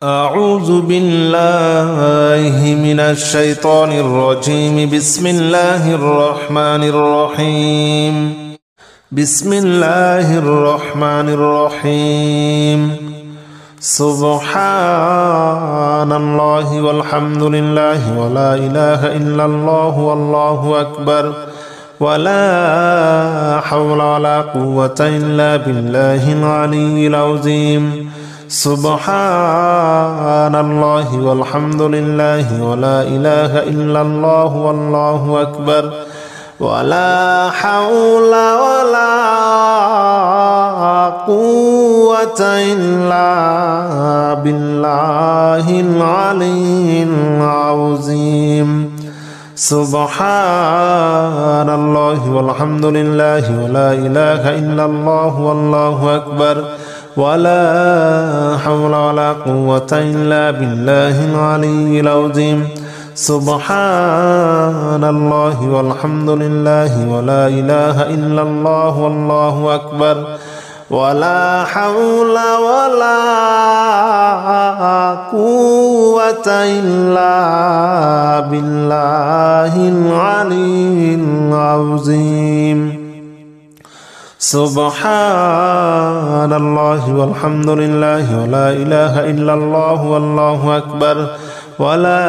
أعوذ بالله من الشيطان الرجيم. بسم الله الرحمن الرحيم. بسم الله الرحمن الرحيم. سبحان الله والحمد لله ولا إله إلا الله والله أكبر ولا حول ولا قوة إلا بالله العلي العظيم. سبحان الله والحمد لله ولا إله إلا الله والله أكبر ولا حول ولا قوة إلا بالله العلي العظيم. سبحان الله والحمد لله ولا إله إلا الله والله أكبر ولا حول ولا قوة إلا بالله العلي العظيم. سبحان الله والحمد لله ولا إله إلا الله والله أكبر ولا حول ولا قوة إلا بالله العلي العظيم. سبحان الله والحمد لله ولا إله إلا الله والله أكبر ولا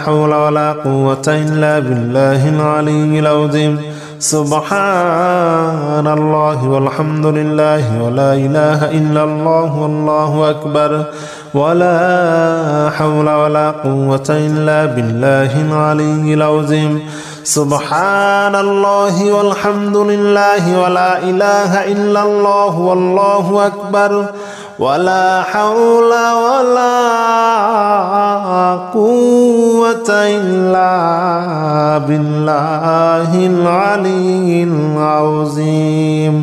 حول ولا قوة إلا بالله العلي العظيم. سبحان الله والحمد لله ولا إله إلا الله والله أكبر ولا حول ولا قوة إلا بالله العلي العظيم. سبحان الله والحمد لله ولا إله إلا الله والله أكبر ولا حول ولا قوة إلا بالله العلي العظيم.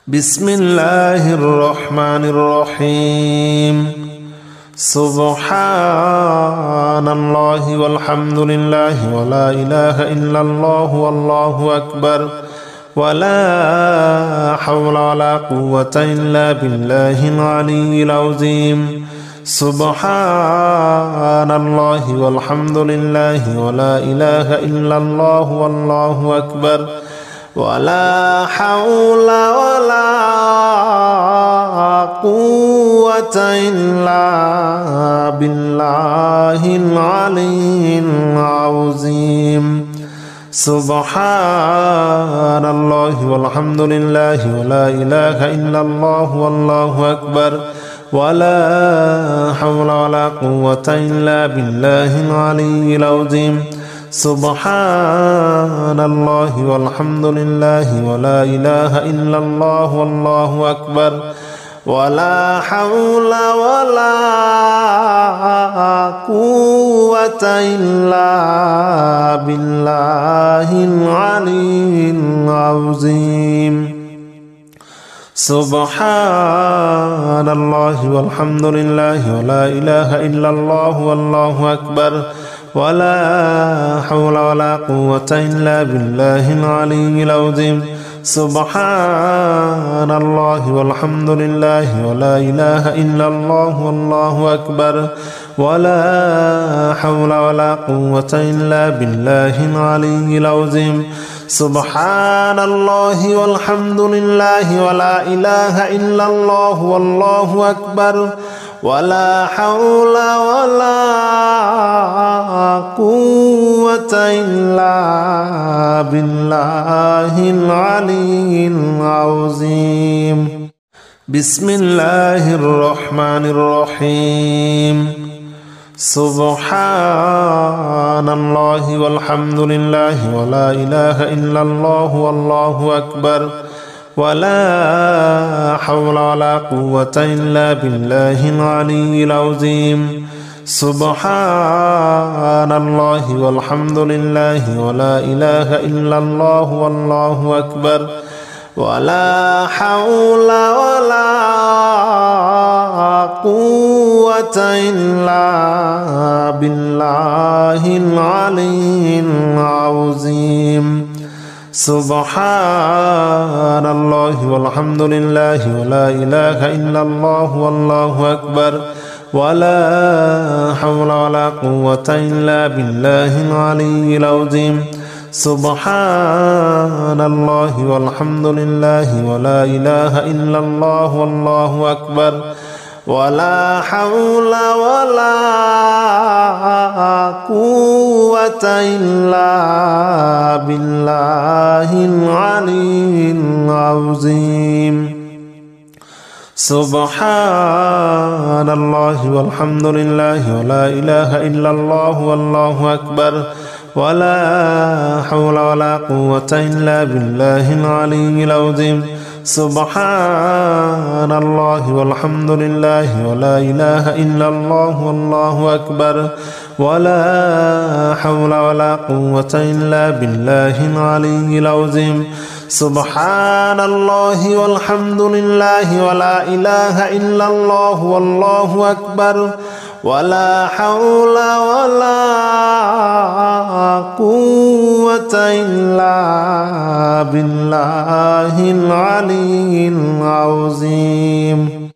بسم الله الرحمن الرحيم. سبحان الله والحمد لله ولا إله إلا الله والله أكبر ولا حول ولا قوة إلا بالله العلي العظيم. سبحان الله والحمد لله ولا إله إلا الله والله أكبر ولا حول ولا قوة إلا بالله العلي العظيم. سبحان الله والحمد لله ولا إله إلا الله والله أكبر ولا حول ولا قوة إلا بالله العلي العظيم. سبحان الله والحمد لله ولا إله إلا الله والله أكبر ولا حول ولا قوة إلا بالله العلي العظيم. سبحان الله والحمد لله ولا إله إلا الله والله أكبر ولا حول ولا قوة إلا بالله العلي العظيم. سبحان الله والحمد لله ولا إله إلا الله والله أكبر ولا حول ولا قوة إلا بالله العلي العظيم. سبحان الله والحمد لله ولا إله إلا الله والله أكبر ولا حول ولا قوة إلا بالله العلي العظيم. بسم الله الرحمن الرحيم. سبحان الله والحمد لله ولا إله إلا الله والله أكبر ولا حول ولا قوة إلا بالله العلي العظيم. سبحان الله والحمد لله ولا إله إلا الله والله أكبر ولا حول ولا قوة إلا بالله العلي العظيم. سبحان الله والحمد لله ولا إله إلا الله والله أكبر ولا حول ولا قوة إلا بالله العلي العظيم سبحان الله والحمد لله ولا إله إلا الله والله أكبر ولا حول ولا قوة إلا بالله العلي العظيم سبحان الله والحمد لله ولا إله إلا الله والله أكبر ولا حول ولا قوة إلا بالله العلي العظيم سبحان الله والحمد لله ولا إله إلا الله والله أكبر ولا حول ولا قوة إلا بالله العلي العظيم سبحان الله والحمد لله ولا إله إلا الله والله أكبر ولا حول ولا قوة إلا بالله العلي العظيم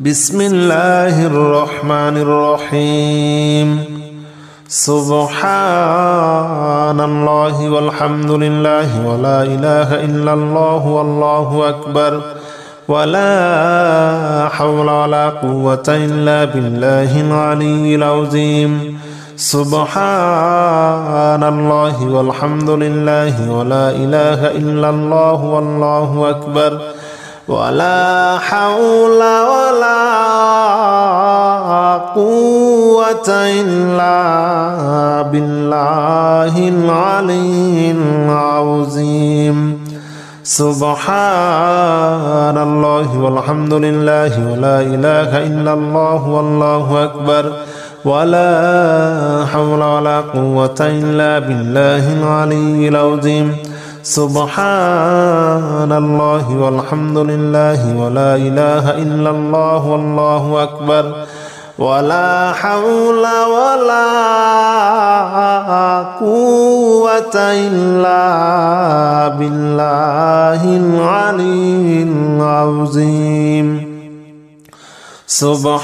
بسم الله الرحمن الرحيم سبحان الله والحمد لله ولا إله إلا الله والله أكبر ولا حول ولا قوة إلا بالله العلي العظيم سبحان الله والحمد لله ولا إله إلا الله والله أكبر ولا حول ولا قوة إلا بالله العلي العظيم سبحان الله والحمد لله ولا إله إلا الله والله أكبر ولا حول ولا قوة إلا بالله العلي العظيم سبحان الله والحمد لله ولا إله إلا الله والله أكبر ولا حول ولا قوة إلا بالله العلي العظيم سبحان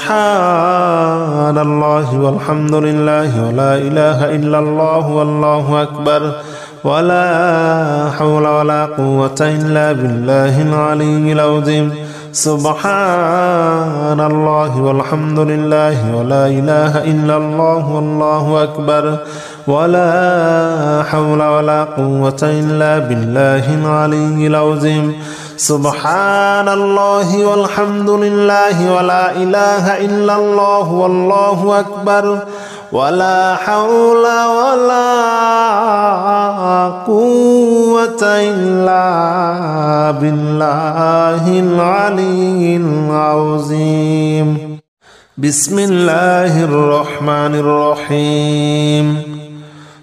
الله والحمد لله ولا إله إلا الله والله أكبر ولا حول ولا قوة إلا بالله العلي العظيم سبحان الله والحمد لله ولا إله إلا الله والله أكبر ولا حول ولا قوة إلا بالله العلي العظيم سبحان الله والحمد لله ولا إله إلا الله والله أكبر ولا حول ولا قوة إلا بالله العلي العظيم بسم الله الرحمن الرحيم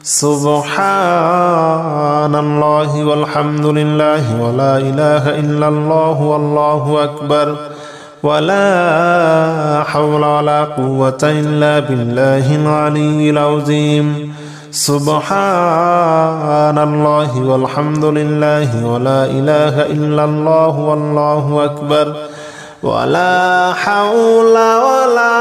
سبحان الله والحمد لله ولا إله إلا الله والله أكبر ولا حول ولا قوة إلا بالله العلي العظيم سبحان الله والحمد لله ولا إله إلا الله والله أكبر ولا حول ولا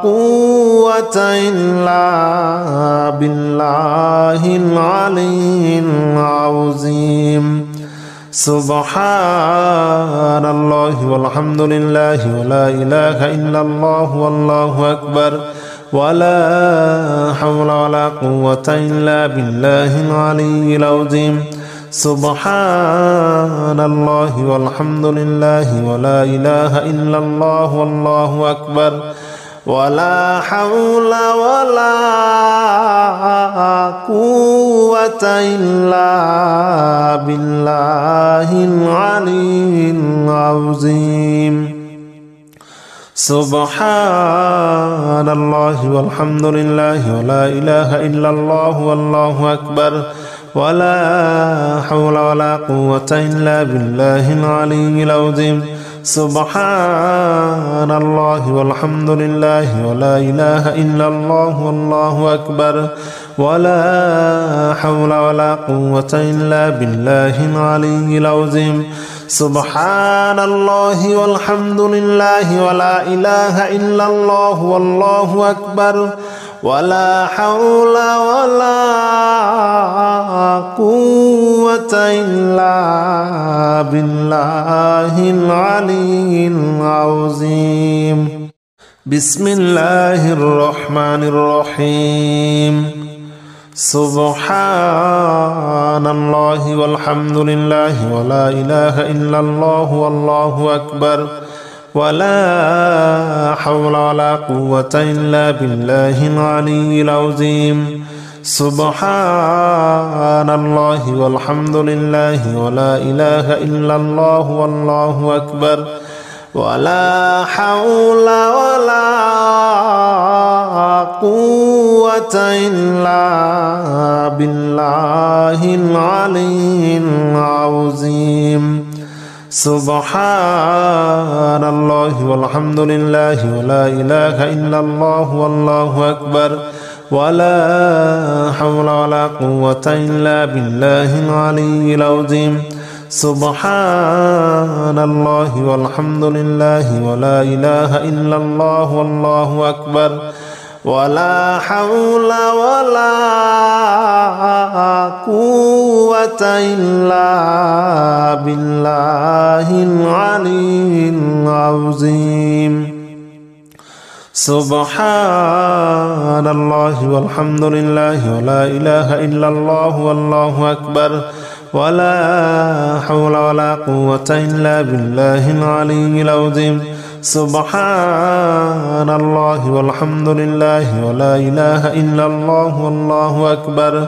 قوة إلا بالله العلي العظيم سبحان الله والحمد لله ولا إله إلا الله والله أكبر ولا حول ولا قوة إلا بالله العلي العظيم سبحان الله والحمد لله ولا إله إلا الله والله أكبر ولا حول ولا قوة إلا بالله العلي العظيم سبحان الله والحمد لله ولا إله إلا الله والله أكبر ولا حول ولا قوة إلا بالله العلي العظيم سبحان الله والحمد لله ولا إله إلا الله والله أكبر ولا حول ولا قوة إلا بالله العلي العظيم سبحان الله والحمد لله ولا إله إلا الله والله أكبر ولا حول ولا قوة إلا بالله العلي العظيم بسم الله الرحمن الرحيم سبحان الله والحمد لله ولا إله إلا الله والله أكبر ولا حول ولا قوة إلا بالله العلي العظيم سبحان الله والحمد لله ولا إله إلا الله والله أكبر ولا حول ولا قوة إلا بالله العلي العظيم سبحان الله والحمد لله ولا إله إلا الله والله أكبر ولا حول ولا قوة إلا بالله العلي العظيم سبحان الله والحمد لله ولا إله إلا الله والله أكبر ولا حول ولا قوة إلا بالله العلي العظيم سبحان الله والحمد لله ولا إله إلا الله والله أكبر ولا حول ولا قوة إلا بالله العلي العظيم سبحان الله والحمد لله ولا إله إلا الله والله أكبر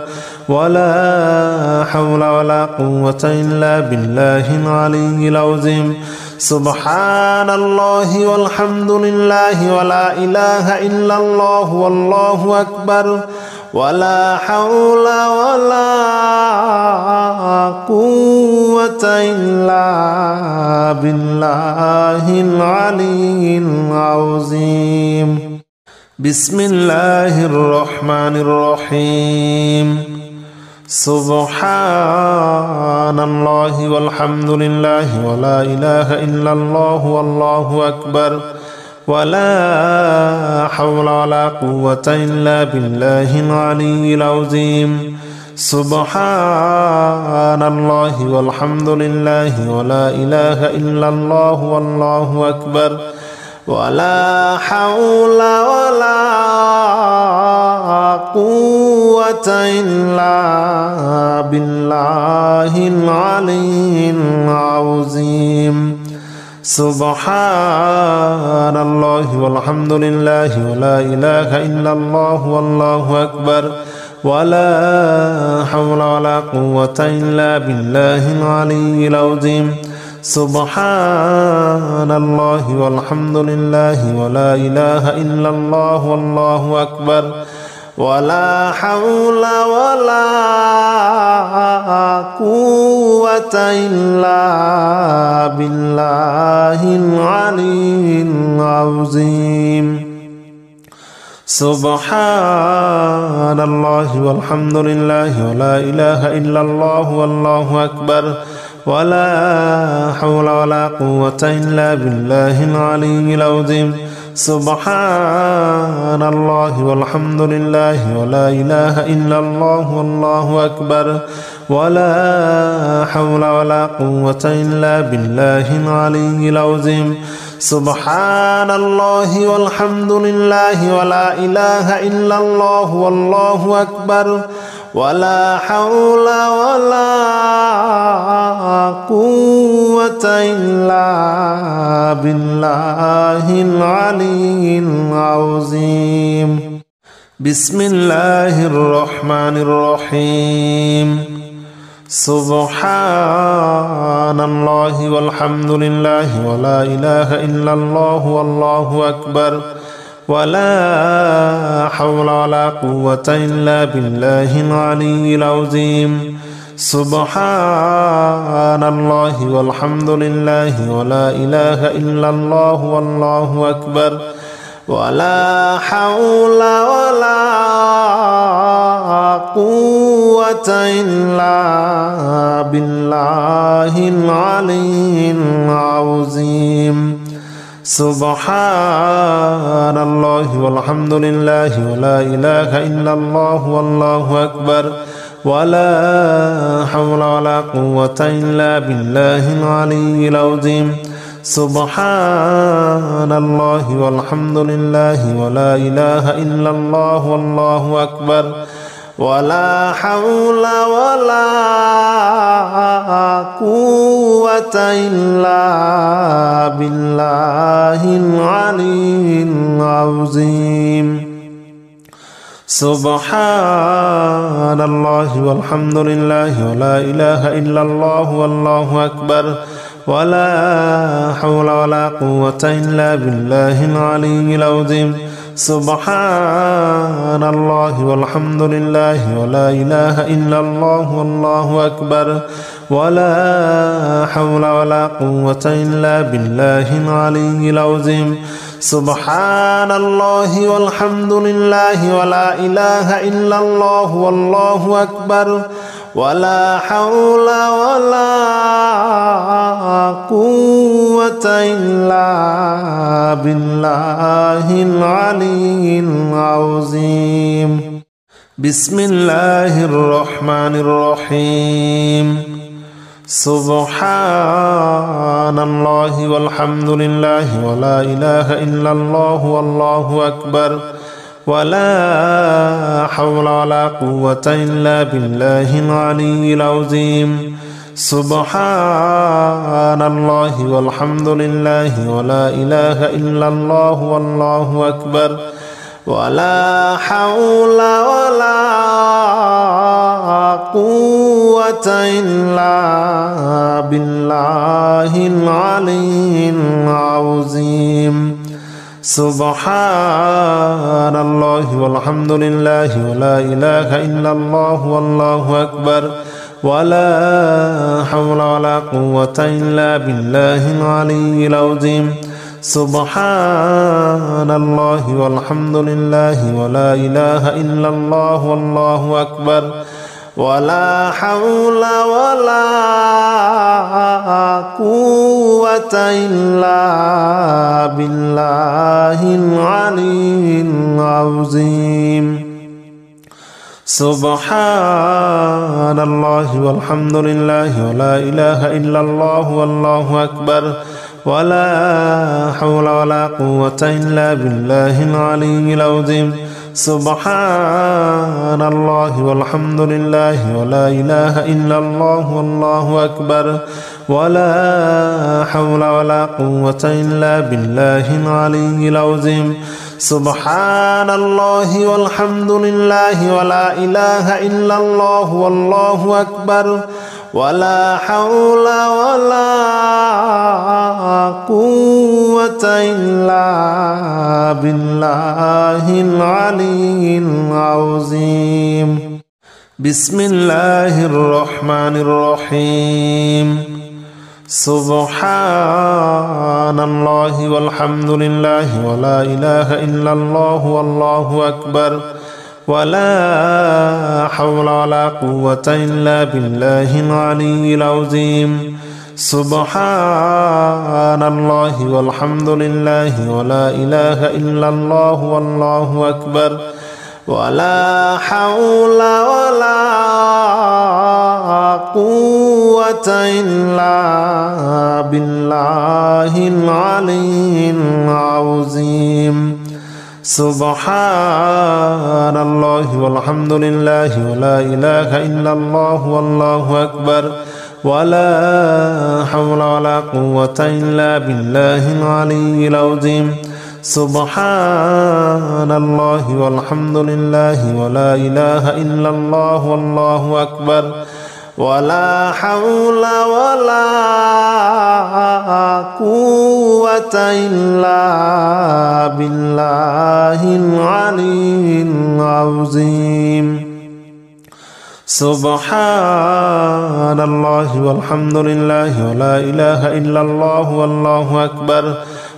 ولا حول ولا قوة إلا بالله العلي العظيم سبحان الله والحمد لله ولا إله إلا الله والله أكبر ولا حول ولا قوة إلا بالله العلي العظيم بسم الله الرحمن الرحيم سبحان الله والحمد لله ولا إله إلا الله والله أكبر ولا حول ولا قوة إلا بالله العلي العظيم سبحان الله والحمد لله ولا إله إلا الله والله أكبر ولا حول ولا قوة إلا بالله العلي العظيم سبحان الله والحمد لله ولا إله إلا الله والله أكبر ولا حول ولا قوة إلا بالله العلي العظيم سبحان الله والحمد لله ولا إله إلا الله والله أكبر ولا حول ولا قوة إلا بالله العلي العظيم سبحان الله والحمد لله ولا إله إلا الله والله أكبر ولا حول ولا قوة إلا بالله العلي العظيم سبحان الله والحمد لله ولا إله إلا الله والله أكبر ولا حول ولا قوة إلا بالله العلي العظيم سبحان الله والحمد لله ولا إله إلا الله والله أكبر ولا حول ولا قوة إلا بالله العلي العظيم بسم الله الرحمن الرحيم سبحان الله والحمد لله ولا إله إلا الله والله أكبر ولا حول ولا قوة إلا بالله العلي العظيم سبحان الله والحمد لله ولا إله إلا الله والله أكبر ولا حول ولا قوة إلا بالله العلي العظيم. سبحان الله والحمد لله ولا إله إلا الله والله أكبر ولا حول ولا قوة إلا بالله العلي العظيم. سبحان الله والحمد لله ولا إله إلا الله والله أكبر ولا حول ولا قوة إلا بالله العلي العظيم. سبحان الله والحمد لله ولا إله إلا الله والله أكبر ولا حول ولا قوة إلا بالله العلي العظيم. سبحان الله والحمد لله ولا إله إلا الله والله أكبر ولا حول ولا قوة إلا بالله العلي العظيم. سبحان الله والحمد لله ولا إله إلا الله والله أكبر ولا حول ولا قوة إلا بالله العلي العظيم. بسم الله الرحمن الرحيم. سبحان الله والحمد لله ولا إله إلا الله والله أكبر ولا حول ولا قوة إلا بالله العلي العظيم. سبحان الله والحمد لله ولا إله إلا الله والله أكبر ولا حول ولا قوة إلا بالله العلي العظيم. سبحان الله والحمد لله ولا إله إلا الله والله أكبر ولا حول ولا قوة إلا بالله العلي العظيم. سبحان الله والحمد لله ولا إله إلا الله والله أكبر ولا حول ولا قوة إلا بالله العلي العظيم. سبحان الله والحمد لله ولا إله إلا الله والله أكبر ولا حول ولا قوة إلا بالله العلي العظيم. سبحان الله والحمد لله ولا إله إلا الله والله أكبر ولا حول ولا قوة إلا بالله العلي العظيم. سبحان الله والحمد لله ولا إله إلا الله والله أكبر ولا حول ولا قوة إلا بالله العلي العظيم. بسم الله الرحمن الرحيم. سبحان الله والحمد لله ولا إله إلا الله والله أكبر ولا حول ولا قوة إلا بالله العلي العظيم. سبحان الله والحمد لله ولا إله إلا الله والله أكبر ولا حول ولا قوة إلا بالله العلي العظيم. سبحان الله والحمد لله ولا إله إلا الله والله أكبر ولا حول ولا قوة إلا بالله العلي العظيم. سبحان الله والحمد لله ولا إله إلا الله والله أكبر ولا حول ولا قوة إلا بالله العلي العظيم. سبحان الله والحمد لله ولا إله إلا الله والله أكبر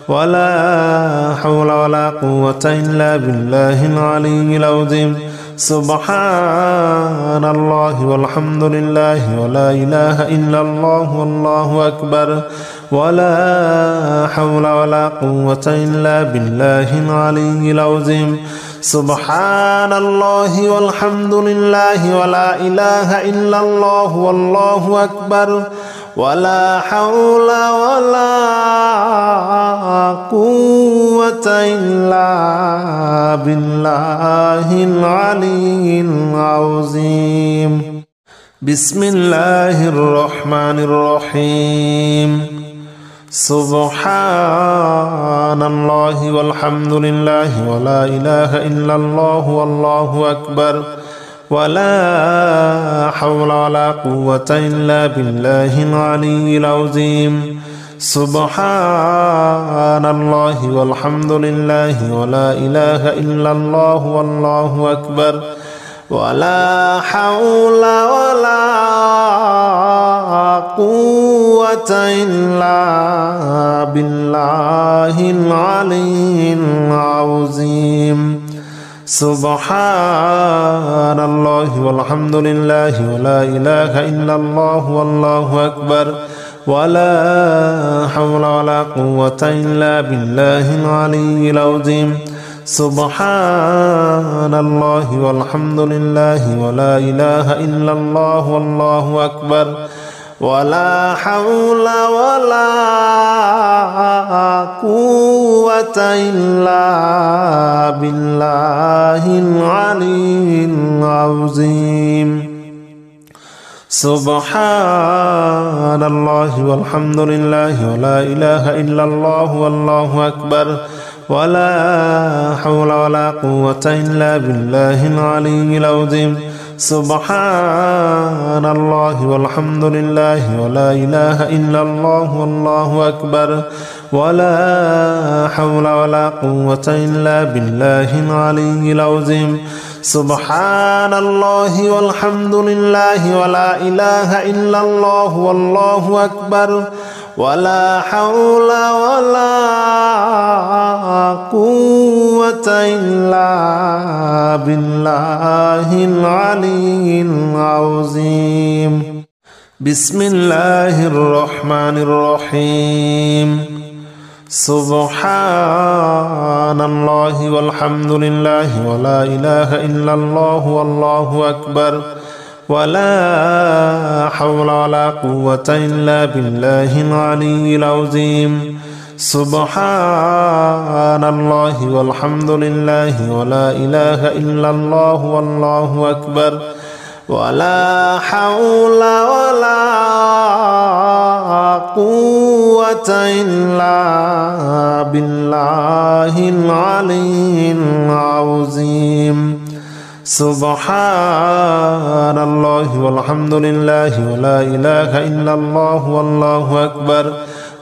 ولا حول ولا قوة إلا بالله العلي العظيم. سبحان الله والحمد لله ولا إله إلا الله والله أكبر ولا حول ولا قوة إلا بالله العلي العظيم. سبحان الله والحمد لله ولا إله إلا الله والله أكبر ولا حول ولا قوة إلا بالله العلي العظيم. بسم الله الرحمن الرحيم. سبحان الله والحمد لله ولا إله إلا الله والله أكبر ولا حول ولا قوة إلا بالله العلي العظيم. سبحان الله والحمد لله ولا إله إلا الله والله أكبر ولا حول ولا قوة إلا بالله العلي العظيم. سبحان الله والحمد لله ولا إله إلا الله والله أكبر ولا حول ولا قوة إلا بالله العلي العظيم. سبحان الله والحمد لله ولا إله إلا الله والله أكبر ولا حول ولا قوة إلا بالله العلي العظيم. سبحان الله والحمد لله ولا إله إلا الله والله أكبر ولا حول ولا قوة إلا بالله العلي العظيم. سبحان الله والحمد لله ولا إله إلا الله والله أكبر ولا حول ولا قوة إلا بالله العلي العظيم. سبحان الله والحمد لله ولا إله إلا الله والله أكبر ولا حول ولا قوة إلا بالله العلي العظيم. بسم الله الرحمن الرحيم. سبحان الله والحمد لله ولا إله إلا الله والله أكبر ولا حول ولا قوة إلا بالله العلي العظيم. سبحان الله والحمد لله ولا إله إلا الله والله أكبر ولا حول ولا قوة إلا بالله العلي العظيم. سبحان الله والحمد لله ولا إله إلا الله والله أكبر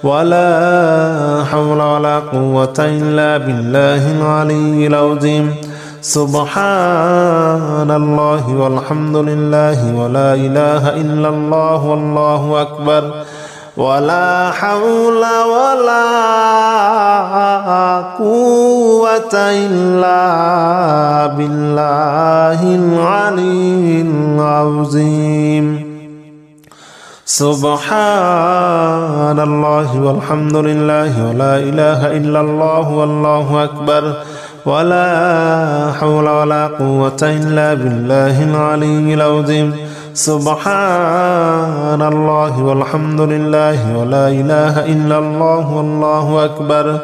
ولا حول ولا قوة إلا بالله العلي العظيم. سبحان الله والحمد لله ولا إله إلا الله والله أكبر ولا حول ولا قوة إلا بالله العلي العظيم. سبحان الله والحمد لله ولا إله إلا الله والله أكبر ولا حول ولا قوة إلا بالله العلي العظيم. سبحان الله والحمد لله ولا إله إلا الله والله أكبر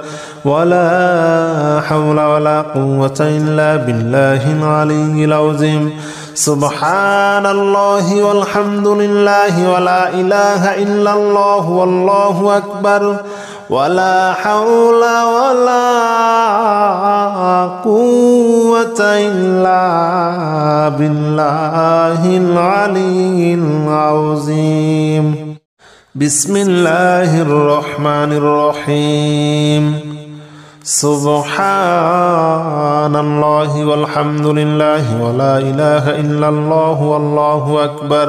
ولا حول ولا قوة إلا بالله العلي العظيم. سبحان الله والحمد لله ولا إله إلا الله والله أكبر ولا حول ولا قوة إلا بالله العلي العظيم. بسم الله الرحمن الرحيم. سبحان الله والحمد لله ولا إله إلا الله والله أكبر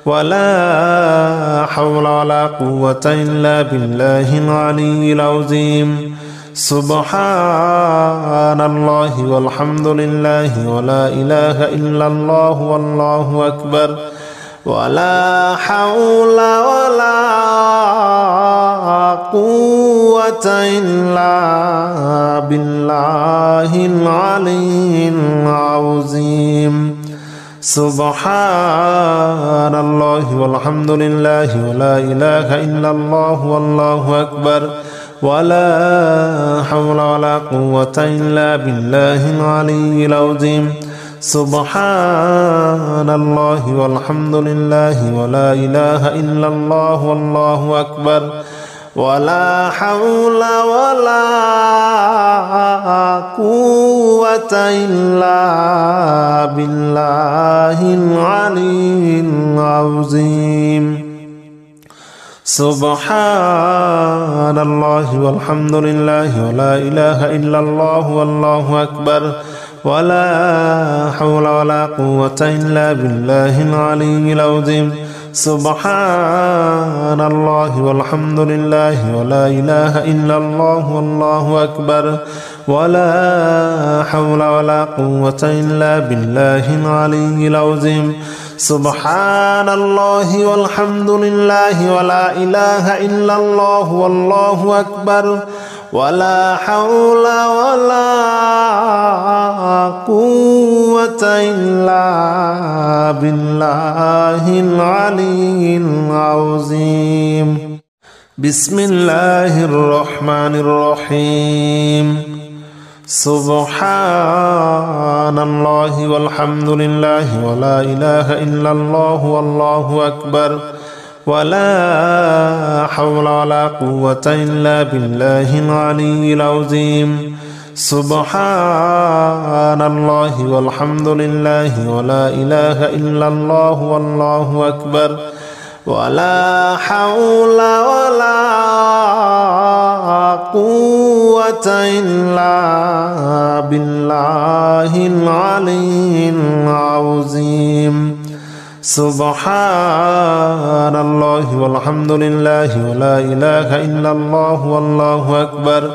ولا حول ولا قوة إلا بالله العلي العظيم سبحان الله والحمد لله ولا إله إلا الله والله أكبر ولا حول ولا قوة إلا بالله العلي العظيم سبحان الله والحمد لله ولا إله إلا الله والله أكبر ولا حول ولا قوة إلا بالله العلي العظيم سبحان الله والحمد لله ولا إله إلا الله والله أكبر ولا حول ولا قوة إلا بالله العلي العظيم سبحان الله والحمد لله ولا إله إلا الله والله أكبر ولا حول ولا قوة إلا بالله العلي العظيم سبحان الله والحمد لله ولا إله إلا الله والله أكبر ولا حول ولا قوة إلا بالله العلي العظيم سبحان الله والحمد لله ولا إله إلا الله والله أكبر ولا حول ولا قوة إلا بالله العلي العظيم بسم الله الرحمن الرحيم سبحان الله والحمد لله ولا إله إلا الله والله أكبر ولا حول ولا قوة إلا بالله العلي العظيم سبحان الله والحمد لله ولا إله إلا الله والله أكبر ولا حول ولا قوة إلا بالله العلي العظيم سبحان الله والحمد لله ولا إله إلا الله والله أكبر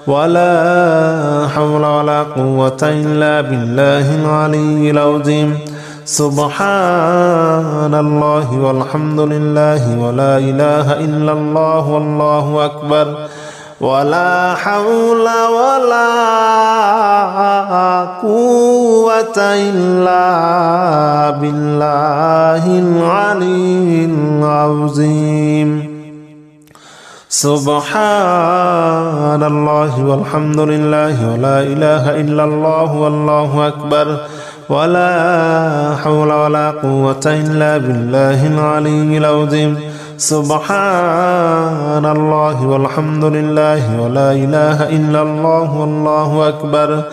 ولا حول ولا قوة إلا بالله العلي العظيم سبحان الله والحمد لله ولا إله إلا الله والله أكبر ولا حول ولا قوة إلا بالله العلي العظيم سبحان الله والحمد لله ولا إله إلا الله والله أكبر ولا حول ولا قوة إلا بالله العلي العظيم سبحان الله والحمد لله ولا إله إلا الله والله أكبر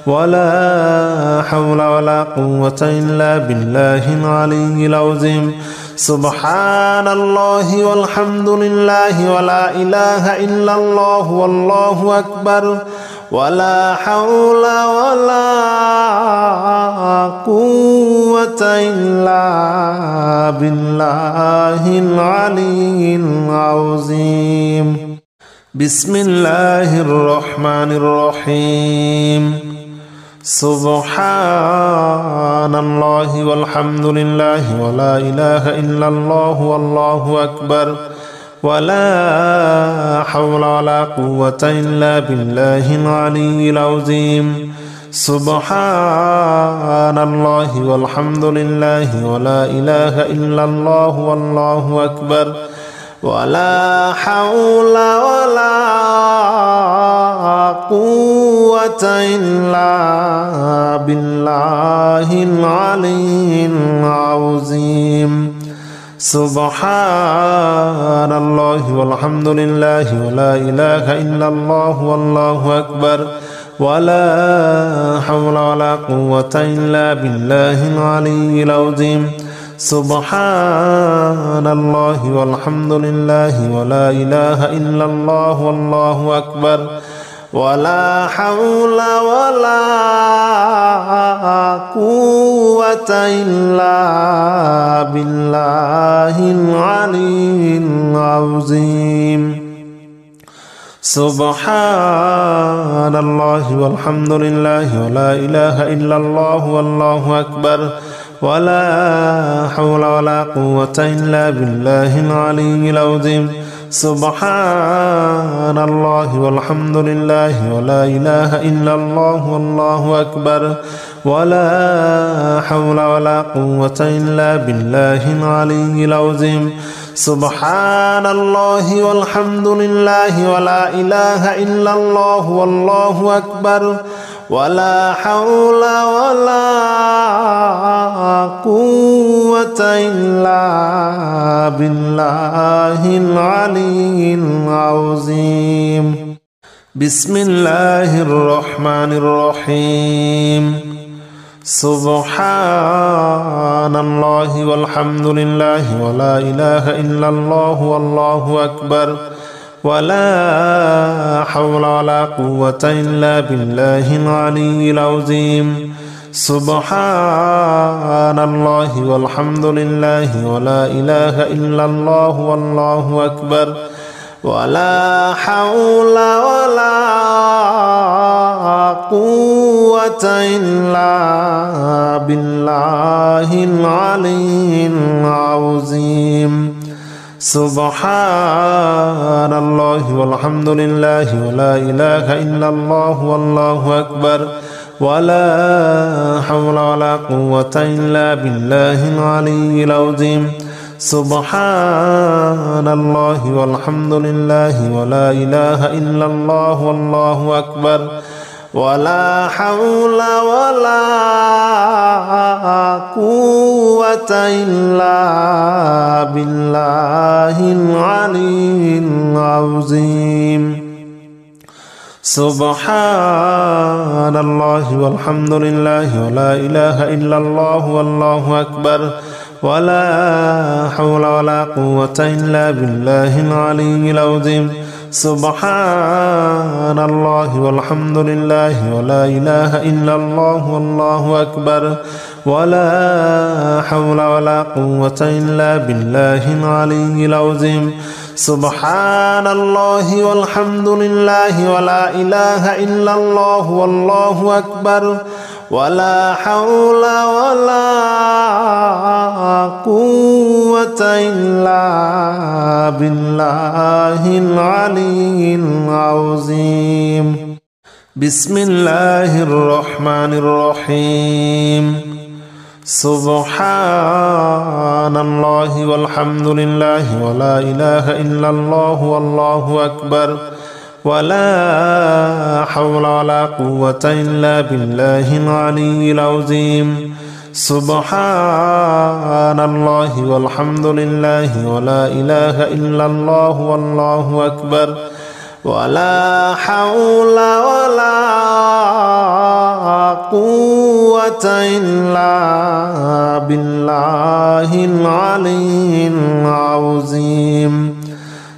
ولا حول ولا قوة إلا بالله العلي العظيم سبحان الله والحمد لله ولا إله إلا الله والله أكبر ولا حول ولا قوة إلا بالله العلي العظيم بسم الله الرحمن الرحيم سبحان الله والحمد لله ولا إله إلا الله والله أكبر ولا حول ولا قوة إلا بالله العلي العظيم سبحان الله والحمد لله ولا إله إلا الله والله أكبر ولا حول ولا قوة إلا بالله العلي العظيم سبحان الله والحمد لله ولا إله إلا الله والله أكبر ولا حول ولا قوة إلا بالله العلي العظيم سبحان الله والحمد لله ولا إله إلا الله والله أكبر ولا حول ولا قوة إلا بالله العلي العظيم. سبحان الله والحمد لله ولا إله إلا الله والله أكبر ولا حول ولا قوة إلا بالله العلي العظيم. سبحان الله والحمد لله ولا إله إلا الله والله أكبر ولا حول ولا قوة إلا بالله العلي العظيم. سبحان الله والحمد لله ولا إله إلا الله والله أكبر ولا حول ولا قوة إلا بالله العلي العظيم. بسم الله الرحمن الرحيم. سبحان الله والحمد لله ولا إله إلا الله والله أكبر ولا حول ولا قوة إلا بالله العلي العظيم. سبحان الله والحمد لله ولا إله إلا الله والله أكبر ولا حول ولا قوة إلا بالله العلي العظيم. سبحان الله والحمد لله ولا إله إلا الله والله أكبر ولا حول ولا قوة إلا بالله العلي العظيم. سبحان الله والحمد لله ولا إله إلا الله والله أكبر ولا حول ولا قوة إلا بالله العلي العظيم. سبحان الله والحمد لله ولا إله إلا الله والله أكبر ولا حول ولا قوة إلا بالله العلي العظيم. سبحان الله والحمد لله ولا إله إلا الله والله أكبر ولا حول ولا قوة إلا بالله العلي العظيم. سبحان الله والحمد لله ولا إله إلا الله والله أكبر ولا حول ولا قوة إلا بالله العلي العظيم. بسم الله الرحمن الرحيم. سبحان الله والحمد لله ولا إله إلا الله والله أكبر ولا حول ولا قوة إلا بالله العلي العظيم. سبحان الله والحمد لله ولا إله إلا الله والله أكبر ولا حول ولا قوة إلا بالله العلي العظيم.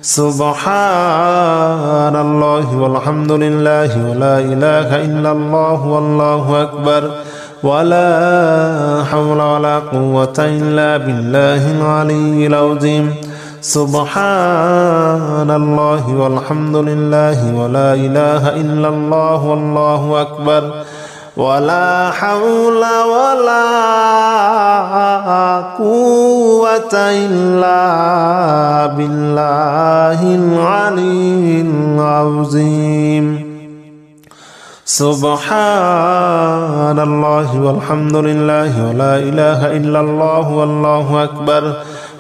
سبحان الله والحمد لله ولا إله إلا الله والله أكبر ولا حول ولا قوة إلا بالله العلي العظيم. سبحان الله والحمد لله ولا إله إلا الله والله أكبر ولا حول ولا قوة إلا بالله العلي العظيم. سبحان الله والحمد لله ولا إله إلا الله والله أكبر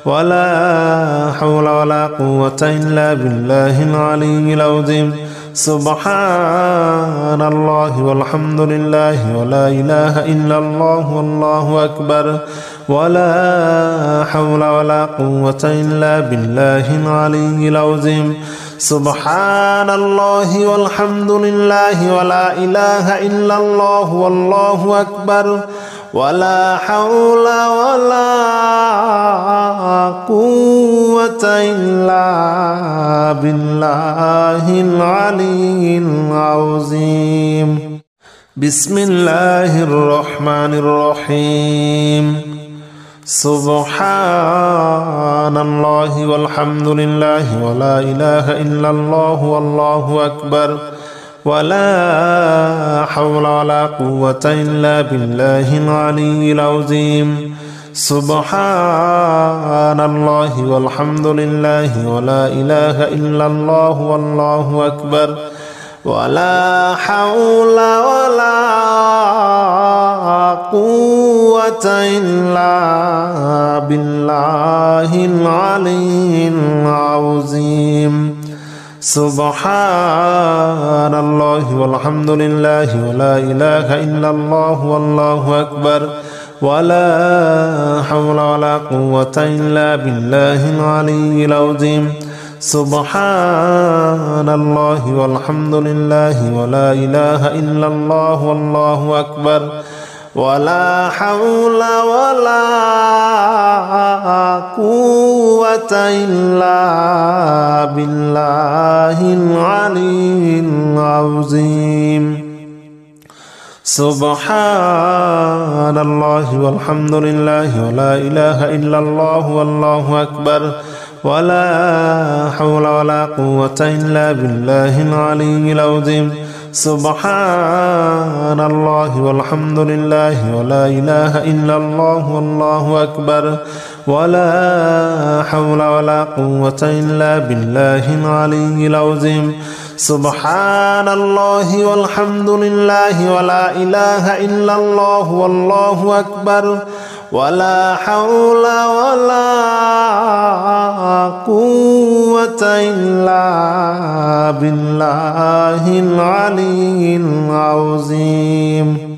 ولا حول ولا قوة إلا بالله العلي العظيم. سبحان الله والحمد لله ولا إله إلا الله والله أكبر ولا حول ولا قوة إلا بالله العلي العظيم. سبحان الله والحمد لله ولا إله إلا الله والله أكبر ولا حول ولا قوة إلا بالله العلي العظيم. بسم الله الرحمن الرحيم سبحان الله والحمد لله ولا إله إلا الله والله أكبر ولا حول ولا قوة إلا بالله العلي العظيم سبحان الله والحمد لله ولا إله إلا الله والله أكبر ولا حول ولا قوة إلا بالله العلي العظيم سبحان الله والحمد لله ولا إله إلا الله والله أكبر ولا حول ولا قوة إلا بالله العلي العظيم سبحان الله والحمد لله ولا إله إلا الله والله أكبر ولا حول ولا قوة إلا بالله العلي العظيم سبحان الله والحمد لله ولا إله إلا الله والله أكبر ولا حول ولا قوة إلا بالله العلي العظيم سبحان الله والحمد لله ولا إله إلا الله والله أكبر ولا حول ولا قوة إلا بالله العلي العظيم سبحان الله والحمد لله ولا إله إلا الله والله أكبر ولا حول ولا قوة إلا بالله العلي العظيم